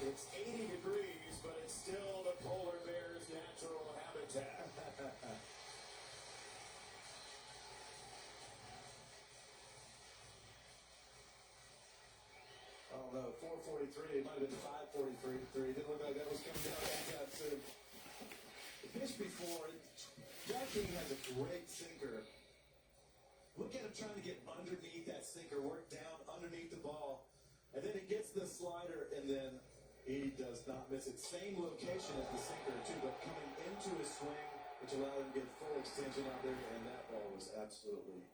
It's 80 degrees, but it's still the polar bear's natural habitat. I don't know, 443, it might have been 543. Didn't look like that was coming down anytime soon. The pitch before, John King has a great sinker. Look at him trying to get underneath that sinker, work down underneath the ball. And then he gets the slider, and then he does not miss it. Same location as the sinker, too, but coming into his swing, which allowed him to get full extension out there, and that ball was absolutely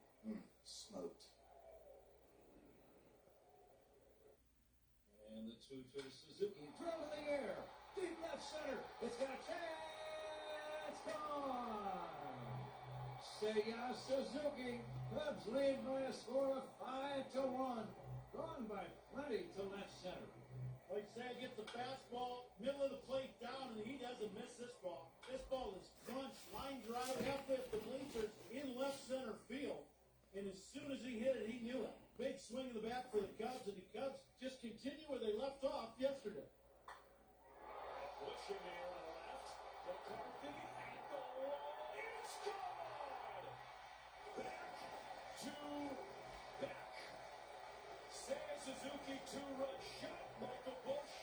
smoked. And the 2-2 Suzuki, throw in the air, deep left center, it's got a chance, gone! Seiya Suzuki, Cubs lead by a score of 5-1, gone by plenty to left center. Like Sam gets the fastball, middle of the plate down, and he doesn't miss this ball. This ball is crunched, line drive, halfway up the bleachers in left center field. And as soon as he hit it, he knew it. Big swing in the bat for the Cubs, and the Cubs just continue where they left off yesterday. Pushing the air on the left. McCarthy at the wall. It's gone! Back to back. Seiya Suzuki, 2-run shot. Michael Busch,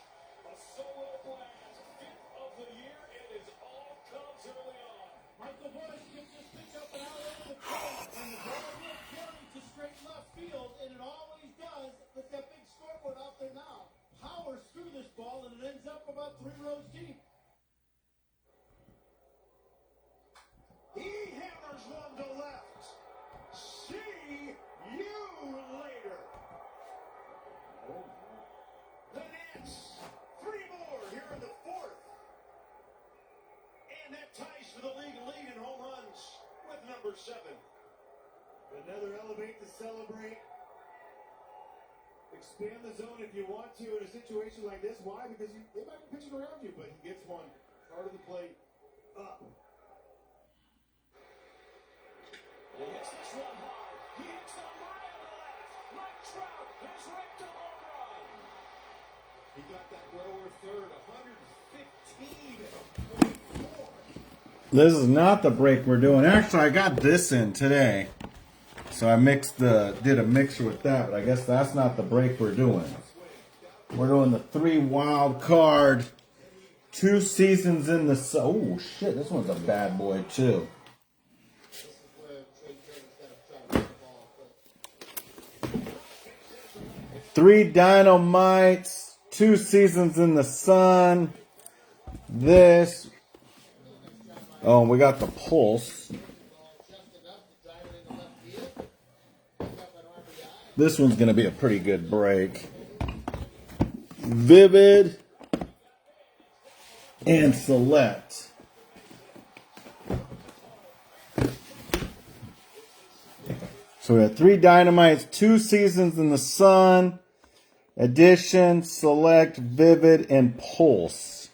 a solo blast. 5th of the year. It is all Cubs early on. Michael Busch gets this pitch up and out over the plate, and the ball will carry to straight left field, and it always does. With that big scoreboard out there now, powers through this ball, and it ends up about 3 rows deep. He hammers one to left. See you later. The Nats, 3 more here in the 4th. And that ties for the league lead in home runs with number 7. Another elevate to celebrate. Expand the zone if you want to in a situation like this. Why? Because they might be pitching around you, but he gets one. Part of the plate. Up. He hits this one hard. He hits the mile to left. Mike Trout has raked a home run. He got that grower third, 115.4. This is not the break we're doing. Actually, I got this in today. So I did a mixer with that, but I guess that's not the break we're doing. We're doing the 3 wild card, 2 seasons in the sun. Oh shit, this one's a bad boy too. 3 Dino-Mites, 2 seasons in the sun. This. Oh, and we got the Pulse. This one's going to be a pretty good break. Vivid and Select. So we got 3 Dynamites, 2 seasons in the sun, Edition, Select, Vivid, and Pulse.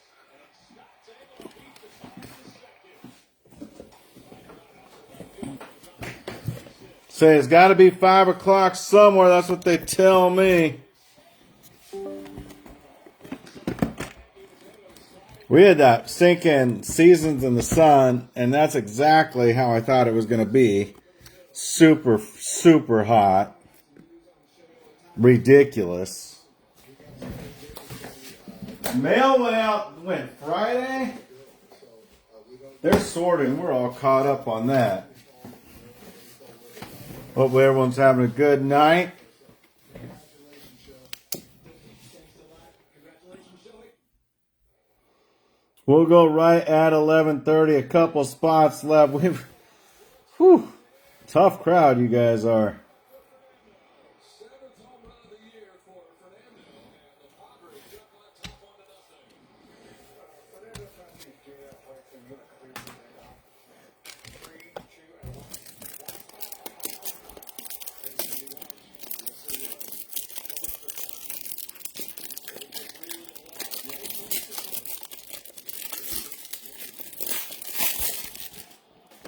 Say it's got to be 5 o'clock somewhere. That's what they tell me. We had that sinking seasons in the sun, and that's exactly how I thought it was going to be. Super, super hot. Ridiculous. Mail went Friday. They're sorting. We're all caught up on that. Hopefully everyone's having a good night. We'll go right at 11:30. A couple spots left. Whew, tough crowd you guys are.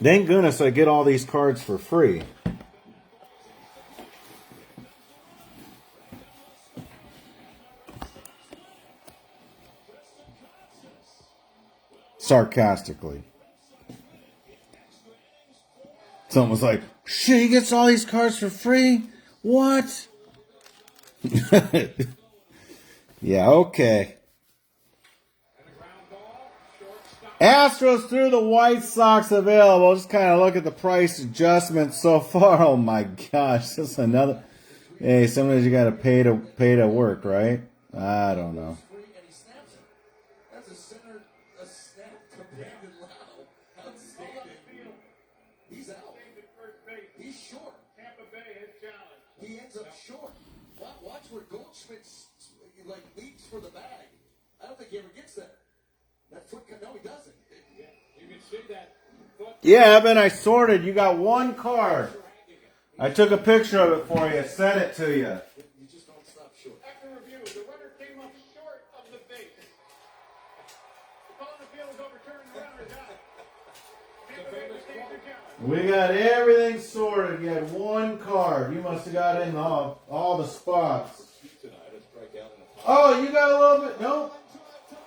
Thank goodness I get all these cards for free. Sarcastically. Someone was like, shit, he gets all these cards for free? What? Yeah, okay. Astros through the White Sox available. Just kind of look at the price adjustments so far. Oh my gosh, this is another. Hey, sometimes you got to pay to work, right? I don't know. And he snaps it. That's a center, a snap commanded loud. Outstanding. He's out. He's short. Tampa Bay has challenged. He ends up short. Watch where Goldschmidt like leaps for the bag. I don't think he ever gets there. That foot cut. No, he doesn't. Yeah, you can see that. Yeah, Evan, I sorted. You got one card. I took a picture of it for you. Sent it to you. You just don't stop short. After review, the runner came up short of the base. The call on the field is overturned. The runner is out. Tampa Bay retains their challenge. We got everything sorted. You had one card. You must have got in all the spots. Oh, you got a little bit. Nope.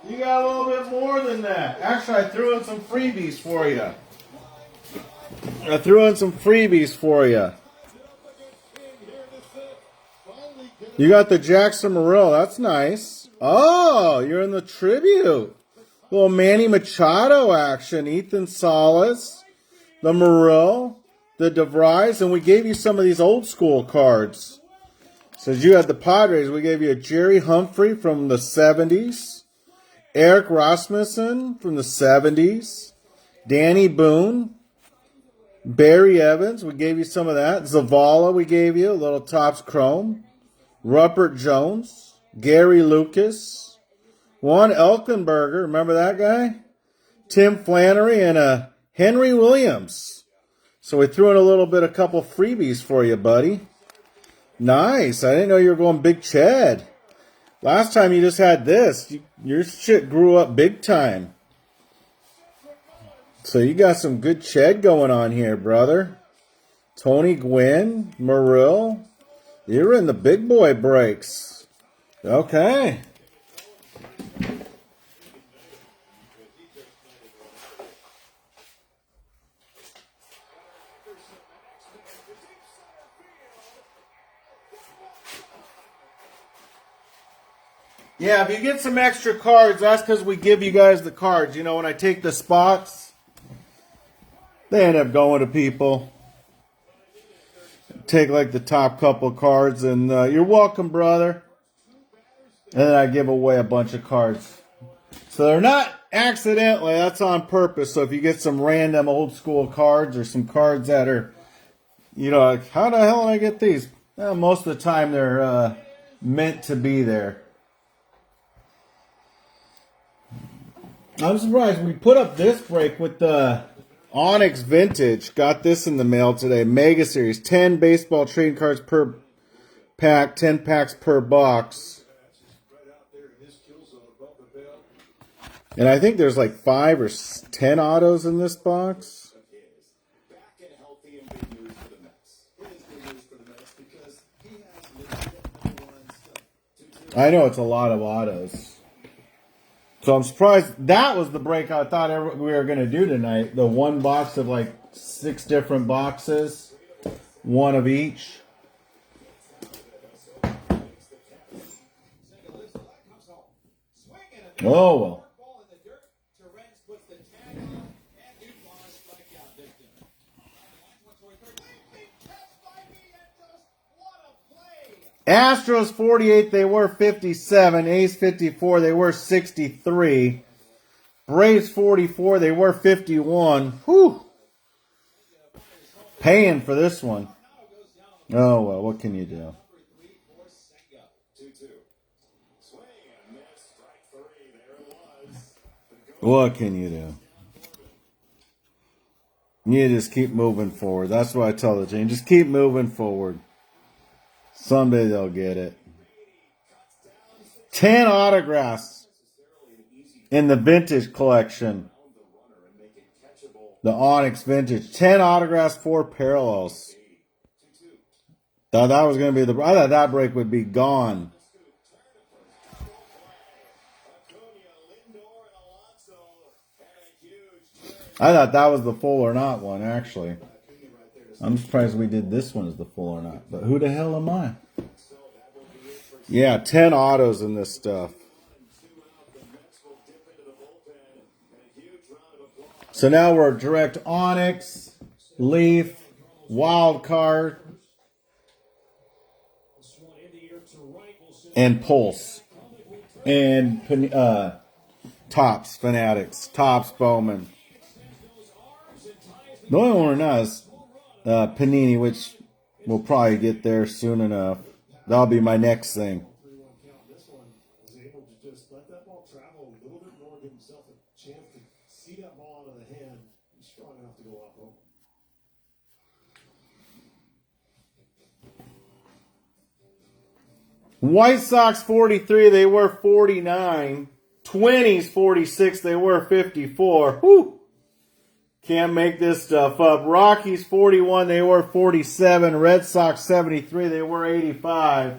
You got a little bit more than that. Actually, I threw in some freebies for you. You got the Jackson Morrill. That's nice. Oh, you're in the tribute. Little Manny Machado action. Ethan Salas, the Morrill, the DeVries, and we gave you some of these old school cards. Says you had the Padres. We gave you a Jerry Humphrey from the 70s. Eric Rasmussen from the 70s. Danny Boone. Barry Evans. We gave you some of that. Zavala we gave you. A little Topps Chrome. Rupert Jones. Gary Lucas. Juan Elkenberger. Remember that guy? Tim Flannery and Henry Williams. So we threw in a couple freebies for you, buddy. Nice. I didn't know you were going big Chad. Last time you just had this. Your shit grew up big time. So you got some good Chad going on here, brother. Tony Gwynn, Morrill. You're in the big boy breaks. Okay. Yeah, if you get some extra cards, that's because we give you guys the cards. You know, when I take the spots, they end up going to people. Take like the top couple cards, and you're welcome, brother. And then I give away a bunch of cards. So they're not accidentally, that's on purpose. So if you get some random old school cards or some cards that are, you know, like, how the hell did I get these? Well, most of the time they're meant to be there. I'm surprised we put up this break with the Onyx Vintage. Got this in the mail today. Mega Series. 10 baseball trading cards per pack. 10 packs per box. And I think there's like 5 or 10 autos in this box. I know it's a lot of autos. So I'm surprised that was the break I thought we were going to do tonight. The one box of like 6 different boxes. One of each. Oh, well. Astros 48, they were 57. A's 54, they were 63. Braves 44, they were 51. Whew. Paying for this one. Oh, well, what can you do? What can you do? You just keep moving forward. That's what I tell the team. Just keep moving forward. Someday they'll get it. 10 autographs in the vintage collection. The Onyx Vintage. 10 autographs, 4 parallels. Thought that was going to be I thought that break would be gone. I thought that was the full or not one, actually. I'm surprised we did this one as the full or not. But who the hell am I? Yeah, 10 autos in this stuff. So now we're direct Onyx, Leaf, Wild Card, and Pulse. And Tops, Fanatics, Tops, Bowman. The only one we're not is Panini, which we'll probably get there soon enough. That'll be my next thing. This one was able to just let that ball travel a little bit more, give himself a chance to see that ball out of the hand. He's strong enough to go up. White Sox 43, they were 49. 20s 46, they were 54. Whew. Can't make this stuff up. Rockies 41, they were 47. Red Sox 73, they were 85.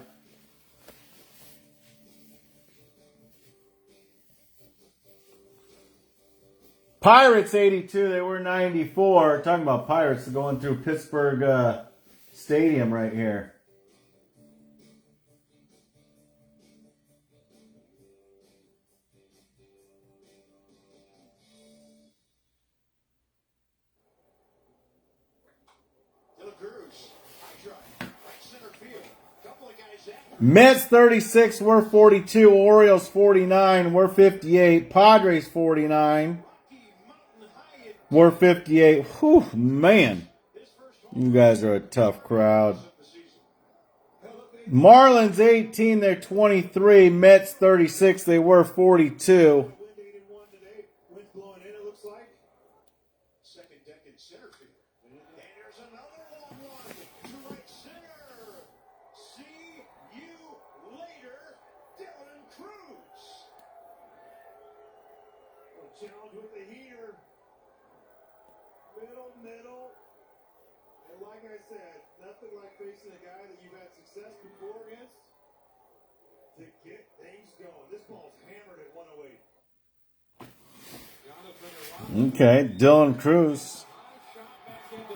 Pirates 82, they were 94. Talking about Pirates going through Pittsburgh Stadium right here. Mets 36, we're 42. Orioles 49, we're 58. Padres 49, we're 58. Whew, man. You guys are a tough crowd. Marlins 18, they're 23. Mets 36, they were 42. Challenge with the heater. Middle. And like I said, nothing like facing a guy that you've had success before against to get things going. This ball's hammered at 108. Okay, Dylan Cruz.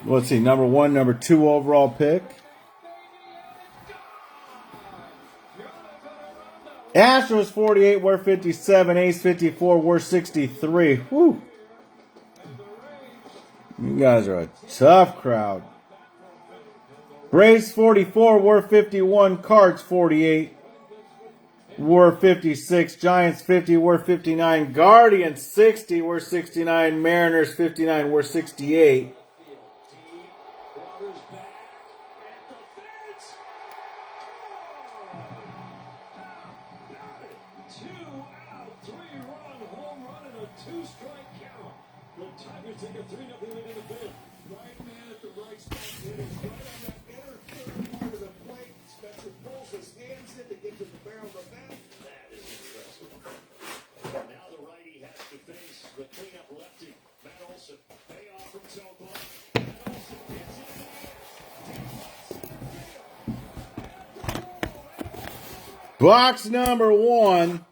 What's he, number 1, number 2 overall pick? Astros 48, we're 57. Ace 54, we're 63. Whew. You guys are a tough crowd. Braves 44, we're 51. Cards 48, we're 56. Giants 50, we're 59. Guardians 60, we're 69. Mariners 59, we're 68. Take a 3-0 lead in the fifth. Right man at the right spot. It is right on that inner third part of the plate. Spencer pulls his hands in to get to the barrel of the bat. That is impressive. Now the righty has to face the cleanup lefty, Matt Olson. Payoff from Topa. Matt Olson gets it in the air. Box number 1.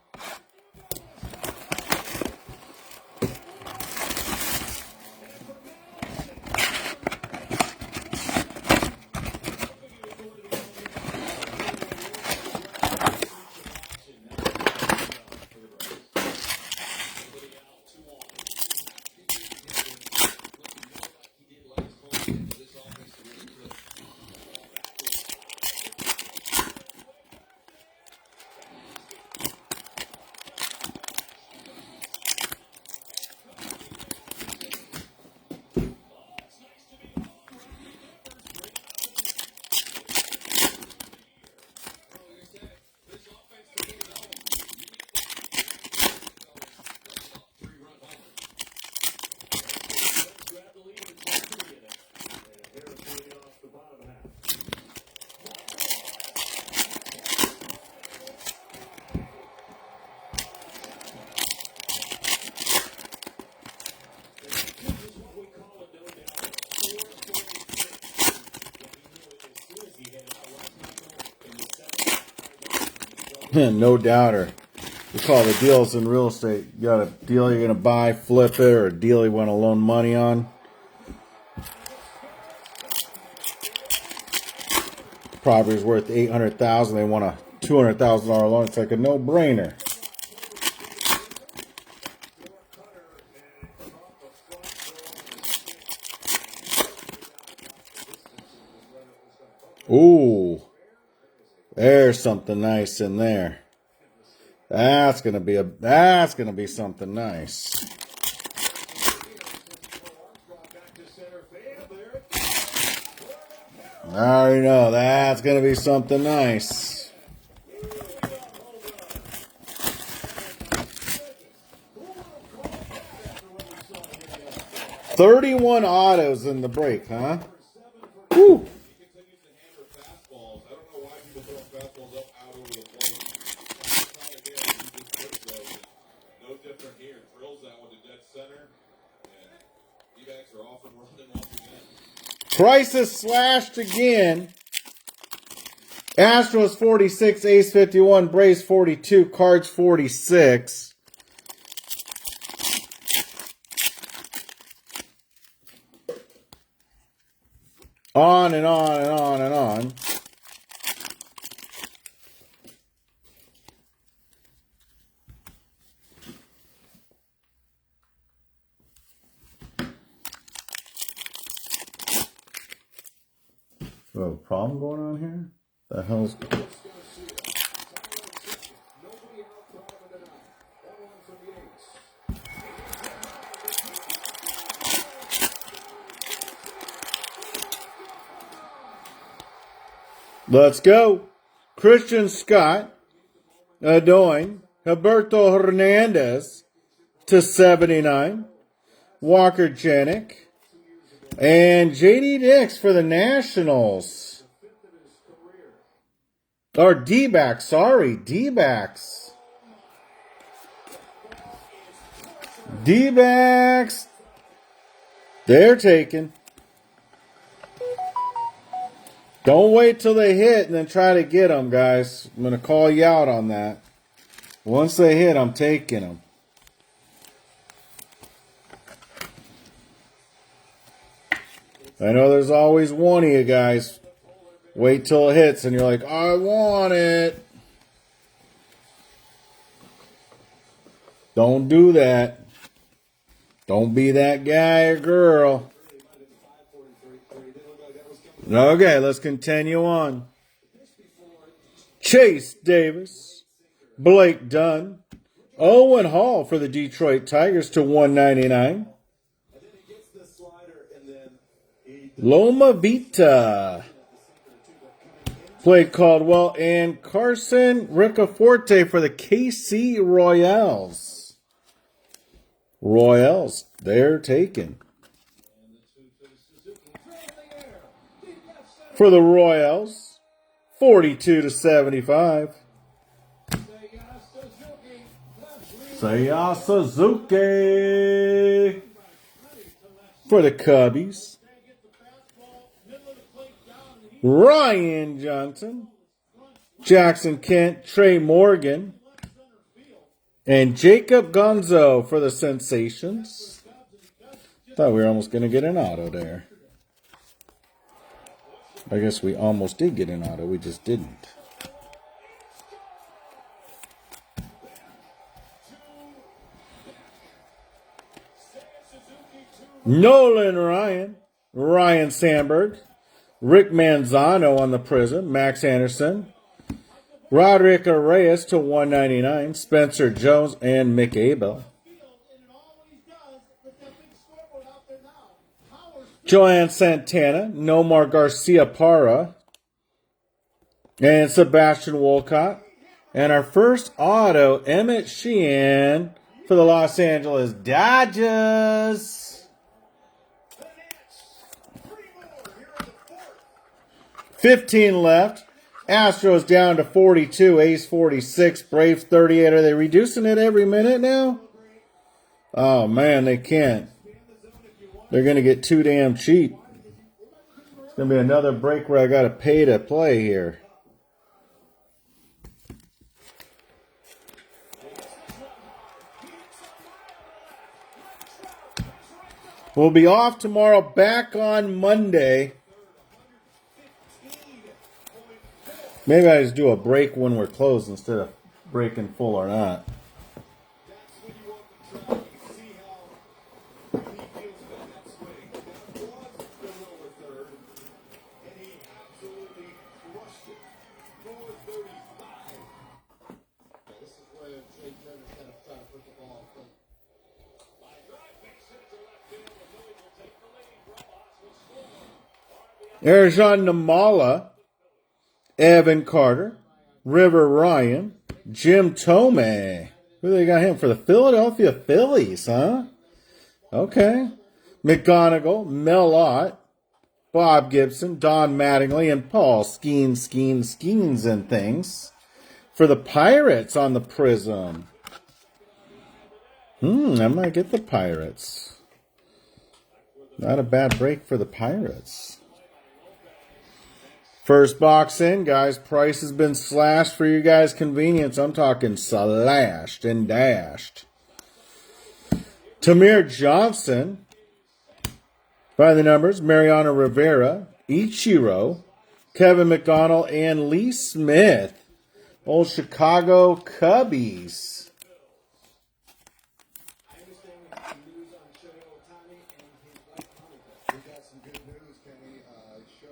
No doubter. We call the deals in real estate. You got a deal you're going to buy, flip it, or a deal you want to loan money on. Property's worth $800,000. They want a $200,000 loan. It's like a no-brainer. Ooh, there's something nice in there. That's gonna be something nice. I already know that's gonna be something nice. $31 autos in the break, huh? Woo. Prices slashed again. Astros 46, Ace 51, Braves 42, Cards 46. On and on and on and on. Do I have a problem going on here? The hell's... Let's go. Christian Scott, Adoin, Roberto Hernandez to 79. Walker Janik. And J.D. Dix for the Nationals. Or D-backs, sorry. D-backs. D-backs. They're taken. Don't wait till they hit and then try to get them, guys. I'm going to call you out on that. Once they hit, I'm taking them. I know there's always one of you guys. Wait till it hits and you're like, I want it. Don't do that. Don't be that guy or girl. Okay, let's continue on. Chase Davis. Blake Dunn. Owen Hall for the Detroit Tigers to 199. Loma Vita. Blake Caldwell and Carson Riccaforte for the KC Royals. Royals, they're taken. For the Royals, 42 to 75. Seiya Suzuki. For the Cubbies, Ryan Johnson, Jackson Kent, Trey Morgan, and Jacob Gonzo for the Sensations. Thought we were almost going to get an auto there. I guess we almost did get an auto, we just didn't. Nolan Ryan, Ryan Sandberg, Rick Manzano on the Prism, Max Anderson, Roderick Reyes to 199, Spencer Jones, and Mick Abel. Joanne Santana, Nomar Garcia Parra, and Sebastian Wolcott. And our first auto, Emmett Sheehan for the Los Angeles Dodgers. 15 left. Astros down to 42. Ace 46. Braves 38. Are they reducing it every minute now? Oh, man, they can't. They're going to get too damn cheap. It's going to be another break where I got to pay to play here. We'll be off tomorrow, back on Monday. Maybe I just do a break when we're closed instead of breaking full or not. Erjan Namala, Evan Carter, River Ryan, Jim Tomei. Who they got him for the Philadelphia Phillies, huh? Okay. McGonigal, Mel Ott, Bob Gibson, Don Mattingly, and Paul Skeens and things. For the Pirates on the Prism. I might get the Pirates. Not a bad break for the Pirates. First box in, guys. Price has been slashed for you guys' convenience. I'm talking slashed and dashed. Tamir Johnson. By the numbers, Mariano Rivera, Ichiro, Kevin McDonald, and Lee Smith. Old Chicago Cubbies.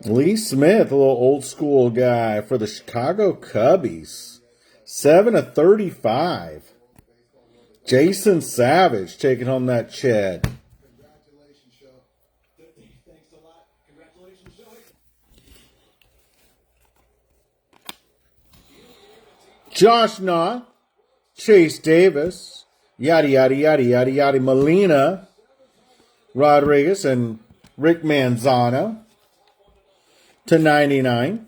Lee Smith, a little old school guy for the Chicago Cubbies. 7/35. Jason Savage taking home that Ched. Congratulations, Joe. Thanks a lot. Congratulations, Joey. Josh Knott, Chase Davis, yada Molina, Rodriguez, and Rick Manzano. /99.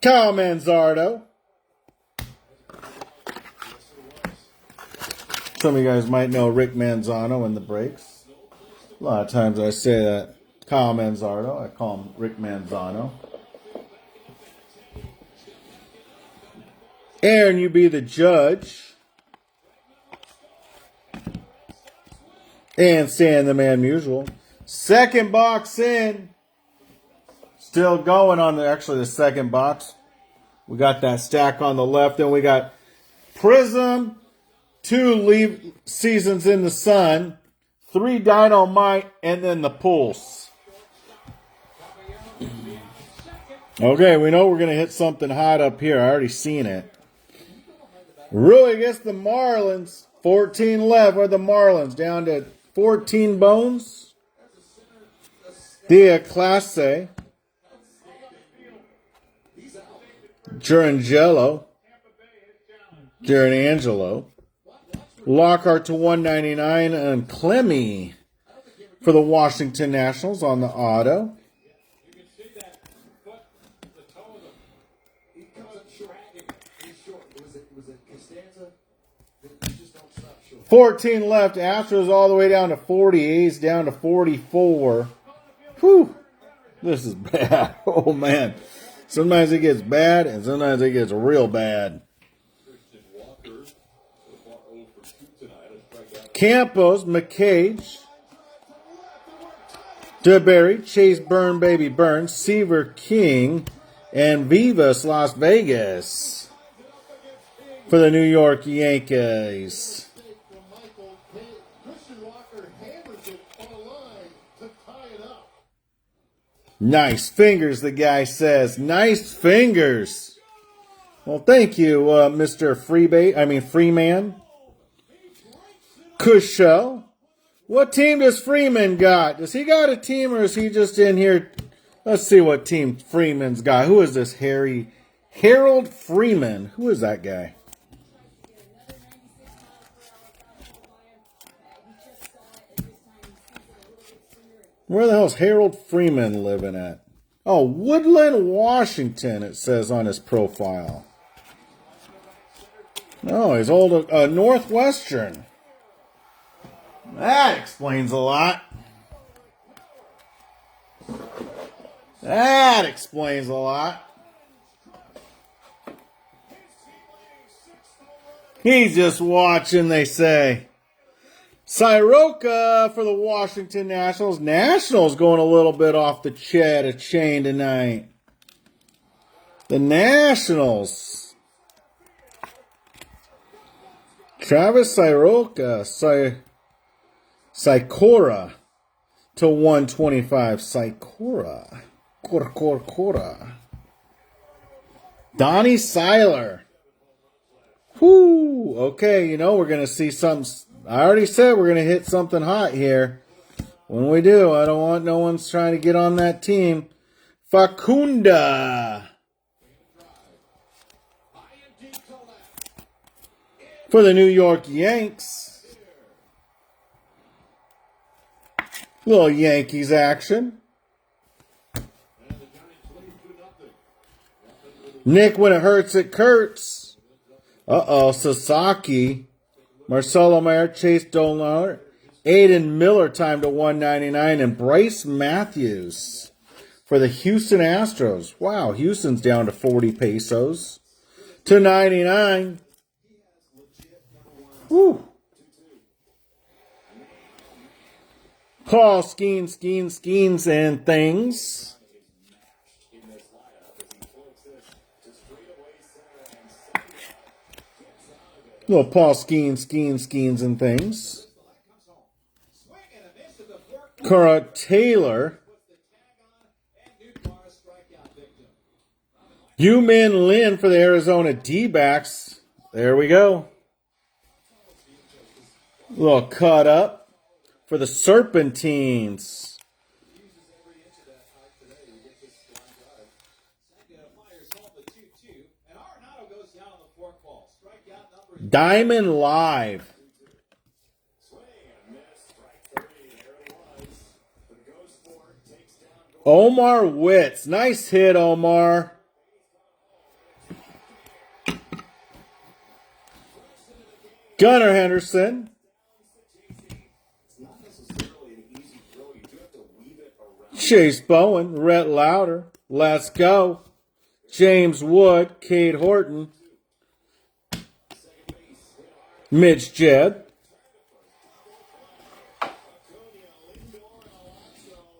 Kyle Manzardo. Some of you guys might know Rick Manzano in the breaks. A lot of times I say that Kyle Manzardo. I call him Rick Manzano. Aaron, you be the judge. And Stan the Man Musial. Second box in. Still going on the second box. We got that stack on the left. Then we got Prism. 2 Seasons in the Sun. 3 Dino-Might. And then the Pulse. Okay, we know we're going to hit something hot up here. I already seen it. Really gets the Marlins. 14 left. Where the Marlins? Down to 14 bones. Dia Classe. Angelo. Lockhart /199 and Clemmy for the Washington Nationals on the auto. You can see that foot, the toe of the. He comes up short. He's short. Was it Costanza? You just don't stop short. 14 left. Astros all the way down to 40. A's down to 44. Whew. This is bad. Oh, man. Sometimes it gets bad, and sometimes it gets real bad. Campos, McCage, DeBerry, Chase Burn, Baby Burn, Seaver King, and Vivas Las Vegas for the New York Yankees. Nice fingers, the guy says. Nice fingers. Well, thank you, Mr. Freeman. Cushell. What team does Freeman got? Does he got a team or is he just in here? Let's see what team Freeman's got. Who is this Harold Freeman? Who is that guy? Where the hell's Harold Freeman living at? Oh, Woodland, Washington, it says on his profile. Oh, he's old Northwestern. That explains a lot. That explains a lot. He's just watching, they say. Soroka for the Washington Nationals. Nationals going a little bit off the chain tonight. The Nationals. Travis Soroka. Sikora to 125. Sikora. Cora. Donnie Seiler. Whoo. Okay, you know we're going to see something. I already said we're going to hit something hot here. When we do, I don't want no one's trying to get on that team. Facunda. For the New York Yanks. Little Yankees action. Nick, when it hurts, it curts. Uh-oh, Sasaki. Marcelo Mayer, Chase Dolan, Aiden Miller time to 199, and Bryce Matthews for the Houston Astros. Wow, Houston's down to 40 pesos. To 99. Woo. Paul Skeens, and things. Little Paul Skeens, and things. Cora Taylor. Yu-Min Lin for the Arizona D-backs. There we go. A little cut up for the Serpentines. Diamond Live. Omar Witz. Nice hit, Omar. Gunnar Henderson. Chase Bowen. Rhett Lauder. Let's go. James Wood. Cade Horton. Mitch Jed.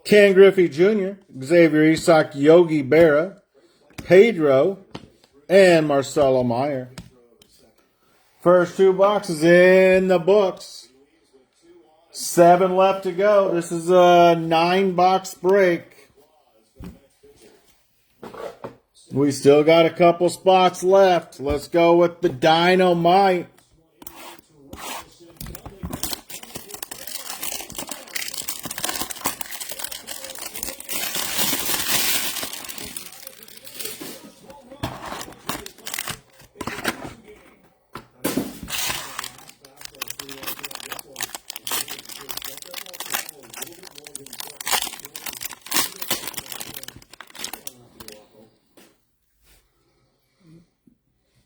Ken Griffey Jr., Xavier Isak, Yogi Berra, Pedro, and Marcelo Mayer. First two boxes in the books. 7 left to go. This is a 9-box break. We still got a couple spots left. Let's go with the Dino-Might.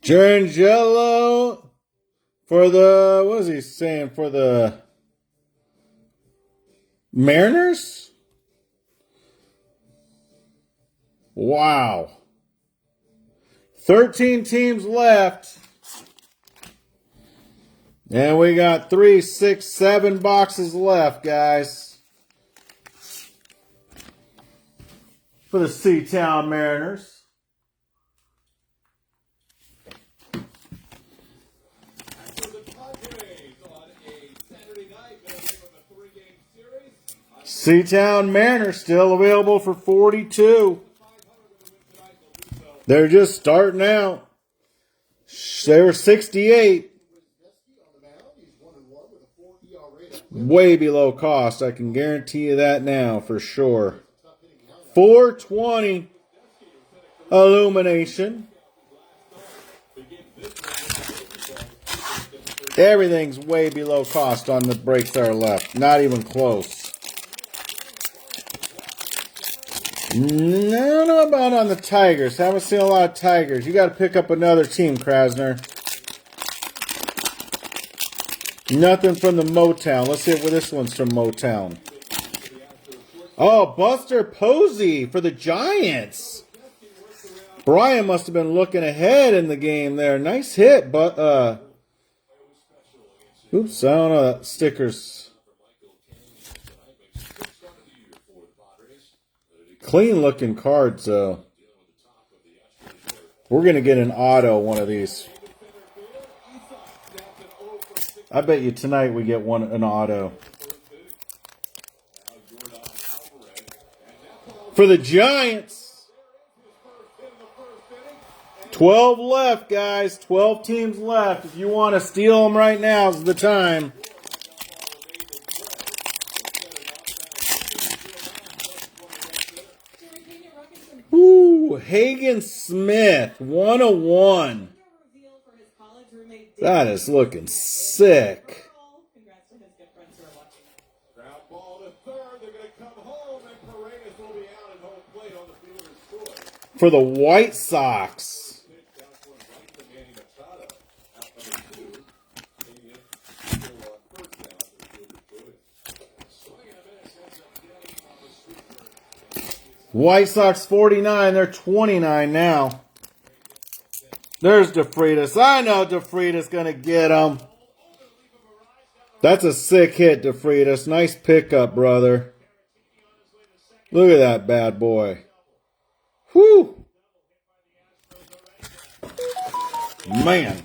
Jerangelo for the, what was he saying, for the Mariners? Wow. 13 teams left. And we got 3, 6, 7 boxes left, guys. For the Seatown Mariners. Seatown Mariners still available for 42. They're just starting out. They were 68. Way below cost. I can guarantee you that now for sure. 420 illumination. Everything's way below cost on the breaks that are left. Not even close. I don't know about on the Tigers. Haven't seen a lot of Tigers. You got to pick up another team, Krasner. Nothing from the Motown. Let's see if this one's from Motown. Oh, Buster Posey for the Giants. Brian must have been looking ahead in the game there. Nice hit, but Oops, I don't know. That sticker's clean looking cards, though. We're going to get an auto one of these. I bet you tonight we get an auto. For the Giants. 12 left, guys. 12 teams left. If you want to steal them right now, is the time. Ooh, Hagen Smith, 101. That is looking sick. Ground ball to third. They're going to come home, and Paredes will be out at home plate on the fielder's choice. For the White Sox. White Sox 49, they're 29 now. There's DeFreitas. I know DeFreitas going to get him. That's a sick hit, DeFreitas. Nice pickup, brother. Look at that bad boy. Whew. Man.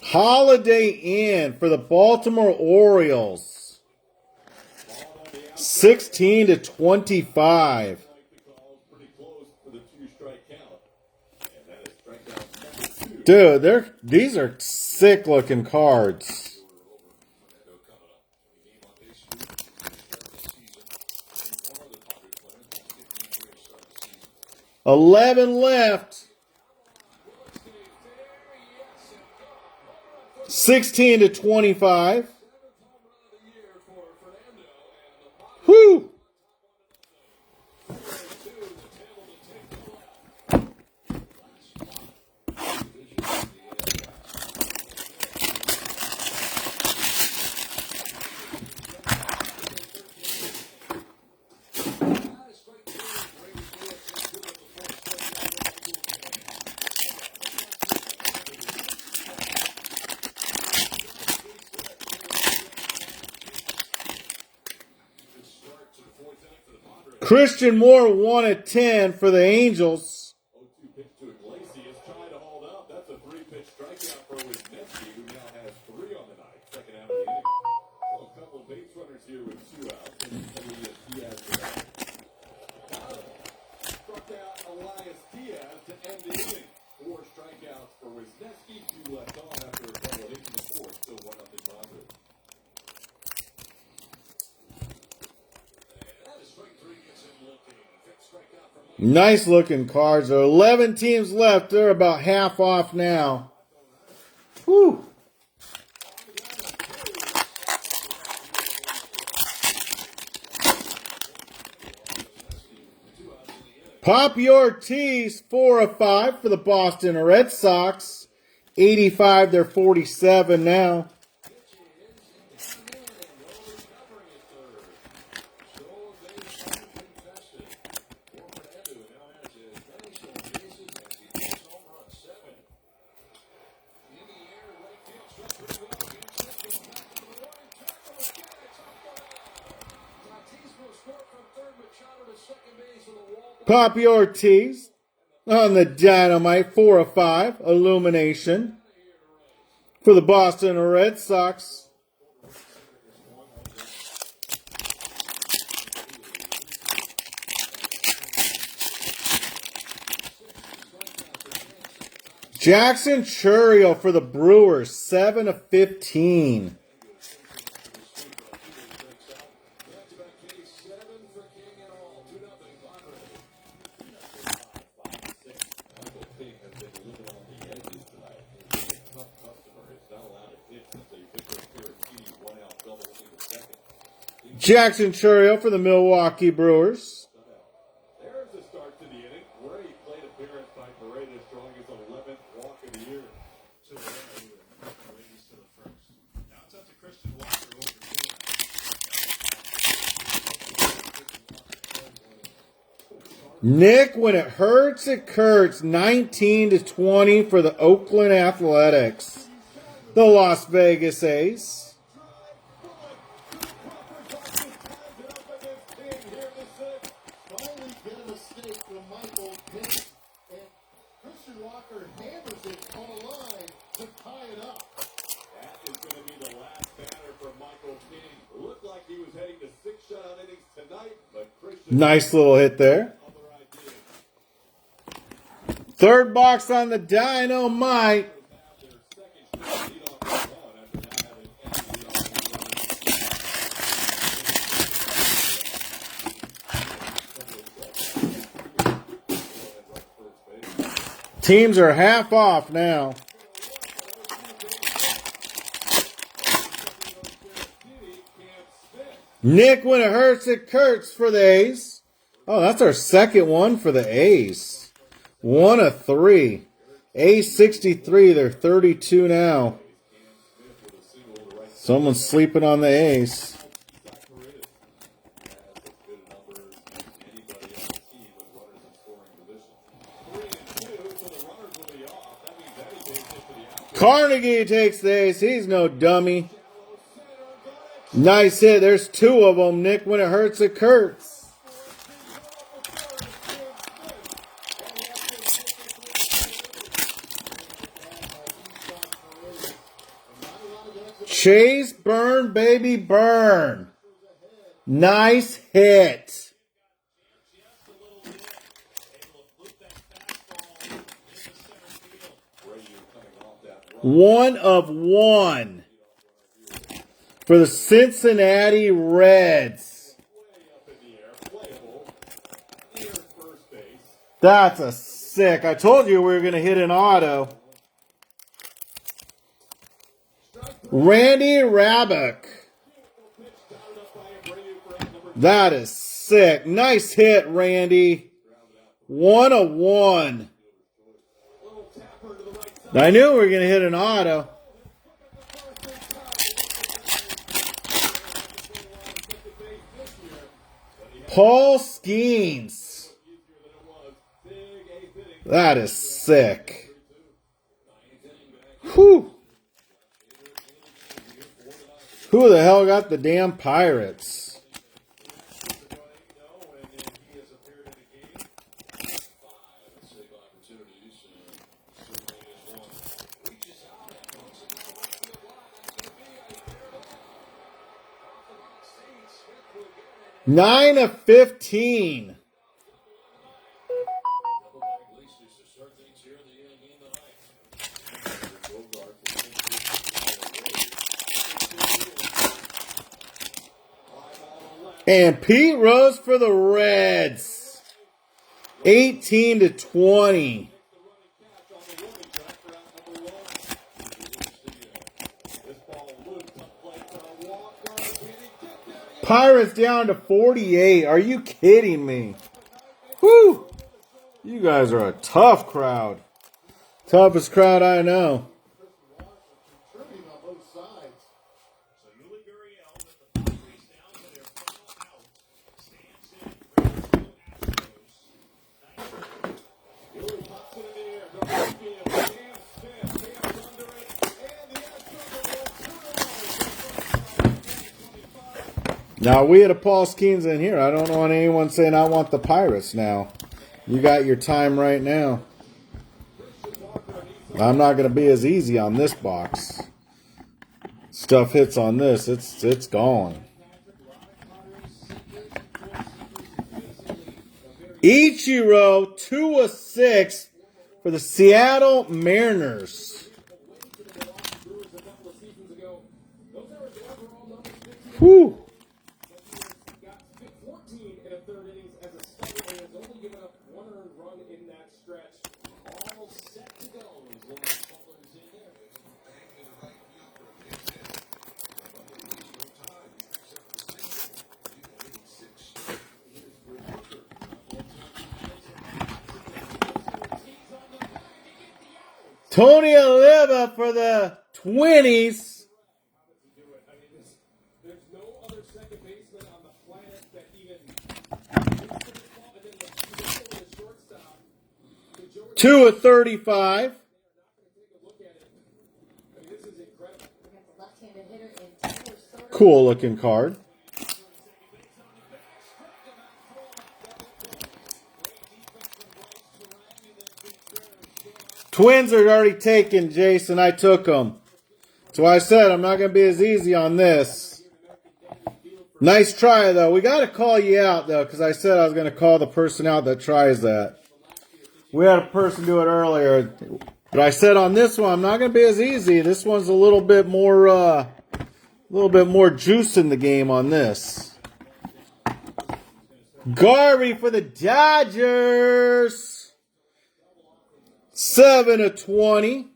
Holiday Inn for the Baltimore Orioles. 16-25. Dude, these are sick looking cards. $11 left. 16-25. Whew. Christian Moore 1-10 for the Angels. 0-2 pitch to Iglesias, trying to hold up. That's a 3-pitch strikeout for Wisniewski, who now has 3 on the night. Second out of the inning. Well, a couple of base runners here with 2 outs. Diaz struck out Elias Diaz to end the inning. 4 strikeouts for Wisniewski. 2 left on after a couple of hits in the fourth. Still 1-0 Padres. Nice looking cards. There are 11 teams left. They're about half off now. Whew. Poppy Ortiz, 4 of 5 for the Boston Red Sox. 85, they're 47 now. Poppy Ortiz on the Dino-Might, 4 of 5, illumination for the Boston Red Sox. Jackson Chourio for the Brewers, 7 of 15. Jackson Chourio for the Milwaukee Brewers. There's the start to the inning. Great plate appearance by Paredes, throwing his 11th walk of the year. To the Paredes to the first. Now it's up to Christian Walker over Nick, when it hurts, it hurts. 19-20 for the Oakland Athletics. The Las Vegas Ace. Finally get a mistake from Michael Pitt, and Christian Walker hammers it on a line to tie it up. That is going to be the last batter for Michael King. Looked like he was heading to 6 shutout innings tonight, but Christian... Nice little hit there. Third box on the Dino-Might. Teams are half off now. Nick, when it hurts, it hurts for the A's. Oh, that's our second one for the A's. 1 of 3. A's 63. They're 32 now. Someone's sleeping on the A's. Carnegie takes the Ace. He's no dummy. Nice hit. There's 2 of them. Nick, when it hurts, it hurts. Chase, burn, baby, burn. Nice hit. 1 of 1 for the Cincinnati Reds. That's a sick. I told you we were going to hit an auto. Randy Rabbick. That is sick. Nice hit, Randy. 1 of 1. I knew we were going to hit an auto. Paul Skeens. That is sick. Whew. Who the hell got the damn Pirates? Nine of 15. And Pete Rose for the Reds. 18-20. Pirates down to 48. Are you kidding me? Whew. You guys are a tough crowd. Toughest crowd I know. Now, we had a Paul Skeens in here. I don't want anyone saying I want the Pirates now. You got your time right now. I'm not going to be as easy on this box. Stuff hits on this, it's gone. Ichiro, 2 of 6 for the Seattle Mariners. Whew. Tony Oliva for the 20s. There's no other second baseman on the planet that even 2 of 35. Cool looking card. Twins are already taken, Jason. I took them. That's why I said I'm not going to be as easy on this. Nice try, though. We got to call you out, though, because I said I was going to call the person out that tries that. We had a person do it earlier. But I said on this one, I'm not going to be as easy. This one's a little bit more juice in the game on this. Garvey for the Dodgers. 7 of 20.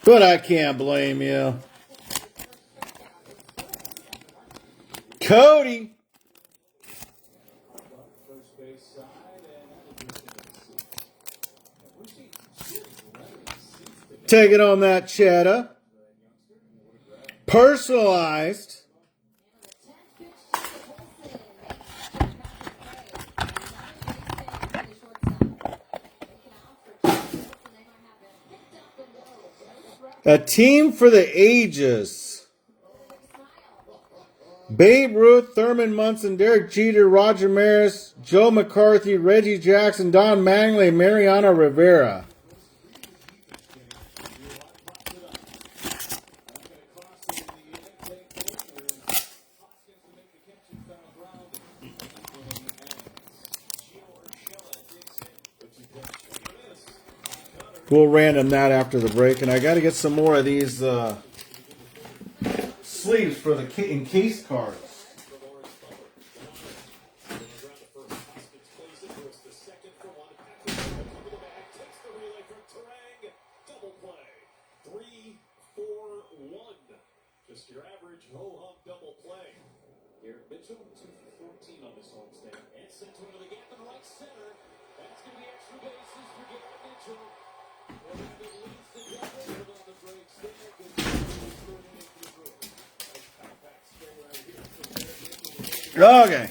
But I can't blame you. Cody. Taking on that cheddar. Personalized. A team for the ages. Babe Ruth, Thurman Munson, Derek Jeter, Roger Maris, Joe McCarthy, Reggie Jackson, Don Mattingly, Mariano Rivera. We'll random that after the break, and I got to get some more of these sleeves for the encased cards. Just your average ho-hum double play. Here, Mitchell, 2 for 14 on this homestand. And sent to the gap in right center. That's going to be extra bases for Garrett Mitchell. Okay.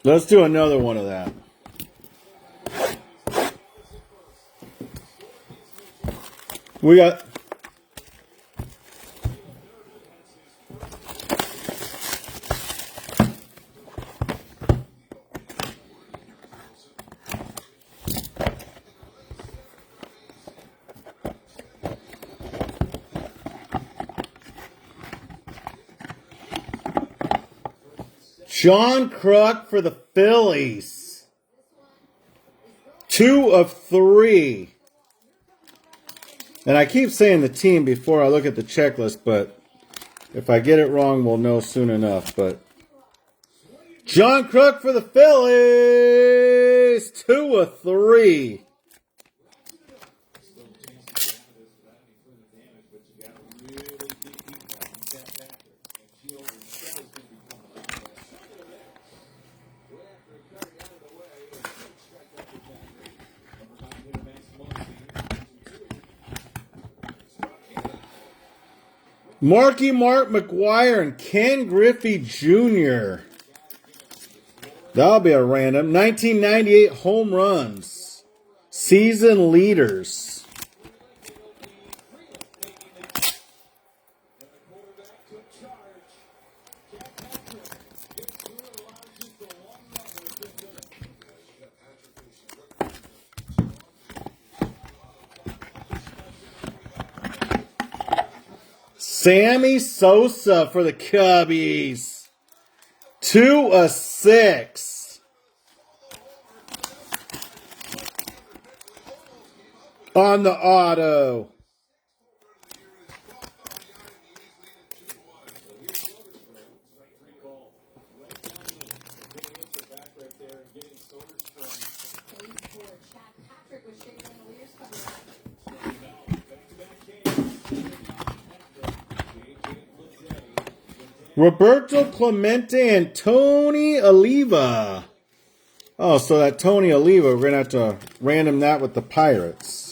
Let's do another one of that. We got John Kruk for the Phillies. 2 of 3. And I keep saying the team before I look at the checklist, but if I get it wrong, we'll know soon enough. But John Kruk for the Phillies. 2 of 3. Mark McGuire and Ken Griffey Jr. That'll be a random. 1998 home runs. Season leaders. Sammy Sosa for the Cubbies. 2 of 6. On the auto. Roberto Clemente and Tony Oliva. Oh, so that Tony Oliva, we're going to have to random that with the Pirates.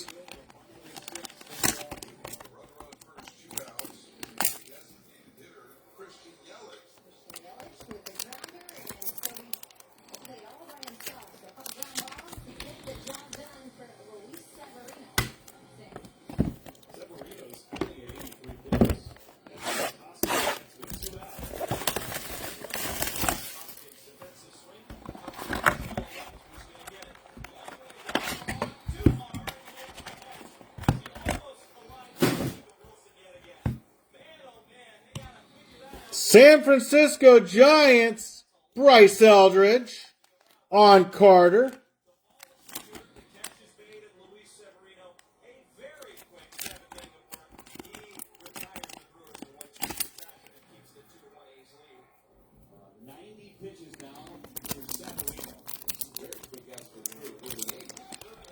San Francisco Giants, Bryce Eldridge on Carter.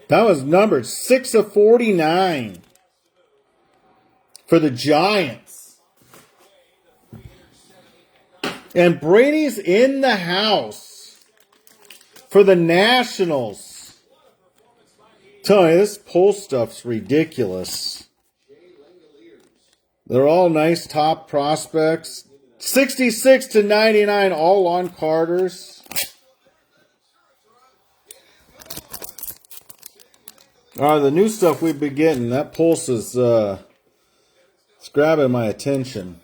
That was numbered 6 of 49 for the Giants. And Brady's in the house for the Nationals. Tell you, this pull stuff's ridiculous. They're all nice top prospects. 66 to 99, all on Carters. The new stuff we've been getting, that pulse is it's grabbing my attention.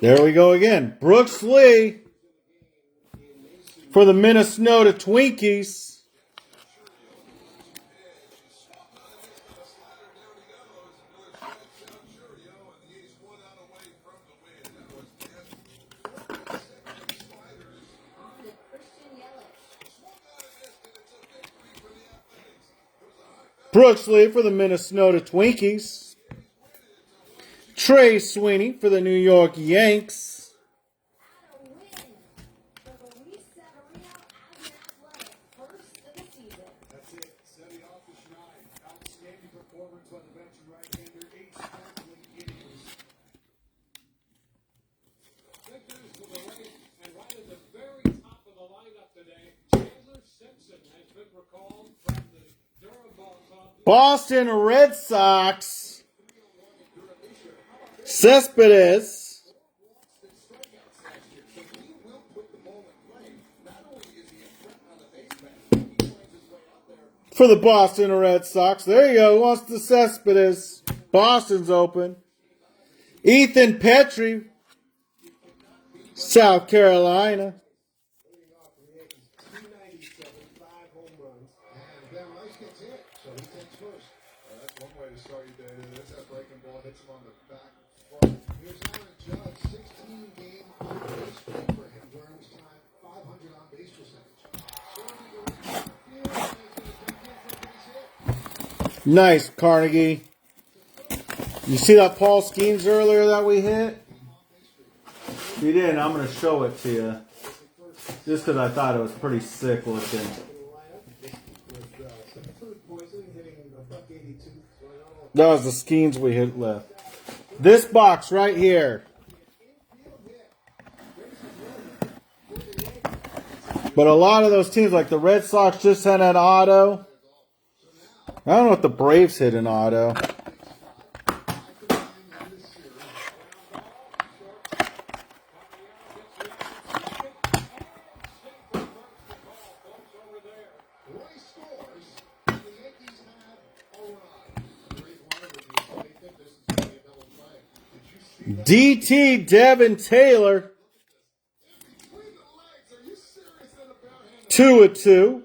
There we go again. Brooks Lee for the Minnesota Twinkies. Brooks Lee for the Minnesota Twinkies. Trey Sweeney for the New York Yanks. That's it. Setting off the shine. Outstanding performance by the veteran right-hander. 8 sparkling innings. Victors to the right, and right at the very top of the lineup today, Chandler Simpson has been recalled from the Boston Red Sox. Cespedes. For the Boston Red Sox. There you go. Who wants the Cespedes? Boston's open. Ethan Petrie. South Carolina. That's one way to start your day. That's that breaking ball, hits him on the back front. Here's Aaron Judge, 16-game base streak for him during his time, 500 on base percentage. Nice, Carnegie. You see that Paul Skeens earlier that we hit? If you didn't, I'm going to show it to you. Just because I thought it was pretty sick looking. That was the Skeens we hit left. This box right here. But a lot of those teams, like the Red Sox, just had an auto. I don't know if the Braves hit an auto. DT Devin Taylor. 2 of 2.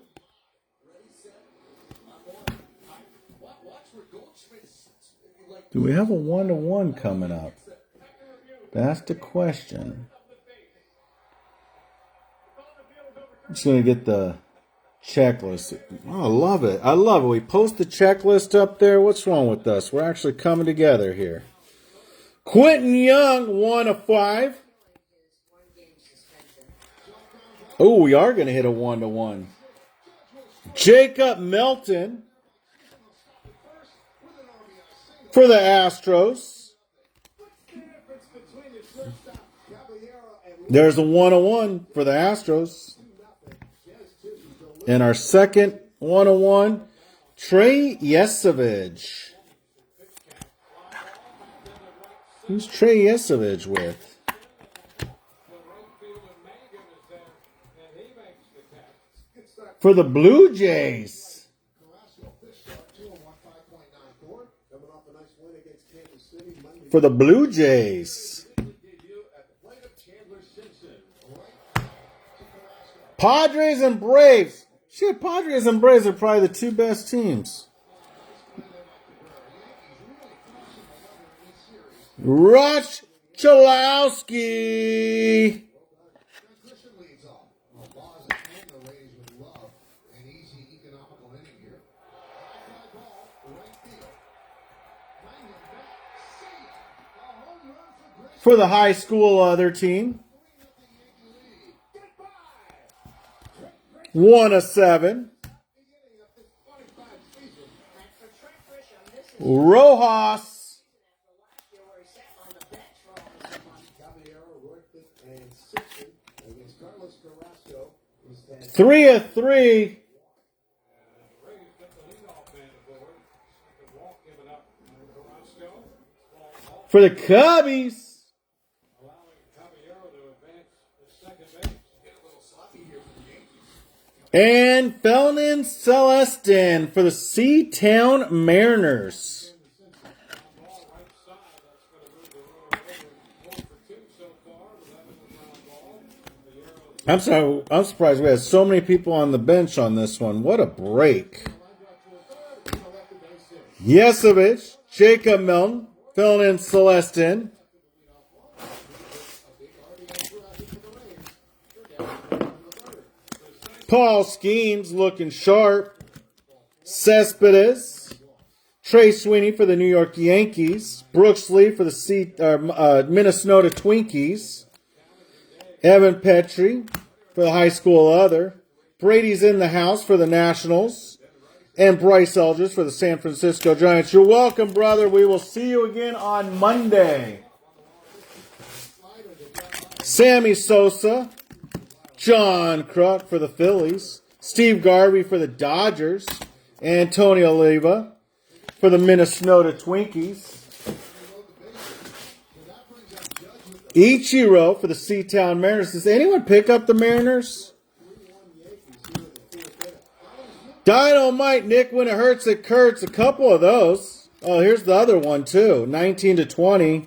Do we have a 1-to-1 coming up? That's the question. I'm just going to get the checklist. Oh, I love it. I love it. We post the checklist up there. What's wrong with us? We're actually coming together here. Quentin Young, 1 of 5. Oh, we are going to hit a 1-to-1. Jacob Melton for the Astros. There's a 101 for the Astros. And our second 101, Trey Yesovich. Who's Trey Yesovich with? For the Blue Jays. For the Blue Jays. Padres and Braves. Shit, Padres and Braves are probably the two best teams. Rush Chalowski. For the high school other team. 1 of 7. Rojas. Three of 3. For the Cubbies. And Felnin Celestin for the Seatown Mariners. I'm surprised we had so many people on the bench on this one. What a break. Yesovich, Jacob Melton, Felnin Celestin. Paul Skeens looking sharp. Cespedes. Trey Sweeney for the New York Yankees. Brooks Lee for the Minnesota Twinkies. Evan Petrie for the high school other. Brady's in the house for the Nationals. And Bryce Eldridge for the San Francisco Giants. You're welcome, brother. We will see you again on Monday. Sammy Sosa. John Kruk for the Phillies. Steve Garvey for the Dodgers. Antonio Oliva for the Minnesota Twinkies. Ichiro for the Seatown Mariners. Does anyone pick up the Mariners? Dino-Might, Nick, when it hurts, it hurts. A couple of those. Oh, here's the other one, too. 19 to 20.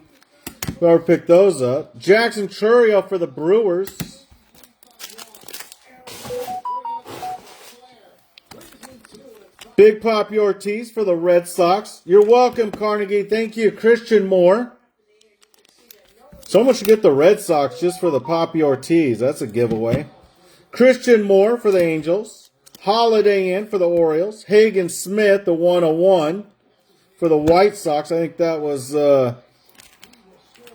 Whoever picked those up. Jackson Chourio for the Brewers. Big Papi Ortiz for the Red Sox. You're welcome, Carnegie. Thank you. Christian Moore. Someone should get the Red Sox just for the Papi Ortiz. That's a giveaway. Christian Moore for the Angels. Holiday Inn for the Orioles. Hagen Smith, the 101 for the White Sox. I think that was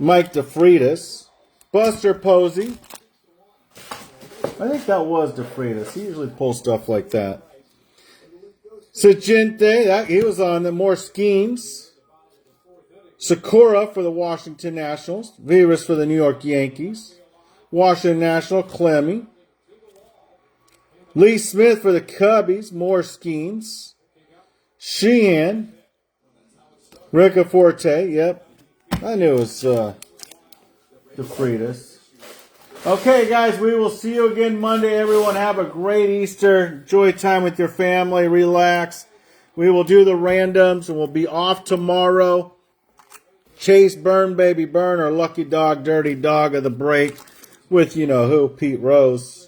Mike DeFreitas. Buster Posey. I think that was DeFreitas. He usually pulls stuff like that. Sajente, he was on the more schemes. Sakura for the Washington Nationals. Vivas for the New York Yankees. Washington National, Clemmy. Lee Smith for the Cubbies, more schemes. Sheehan. Rica Forte, yep. I knew it was DeFreitas. Okay, guys, we will see you again Monday. Everyone have a great Easter. Enjoy time with your family. Relax. We will do the randoms, and we'll be off tomorrow. Chase Burn, Baby Burn, or Lucky Dog, Dirty Dog of the Break with, you know who, Pete Rose.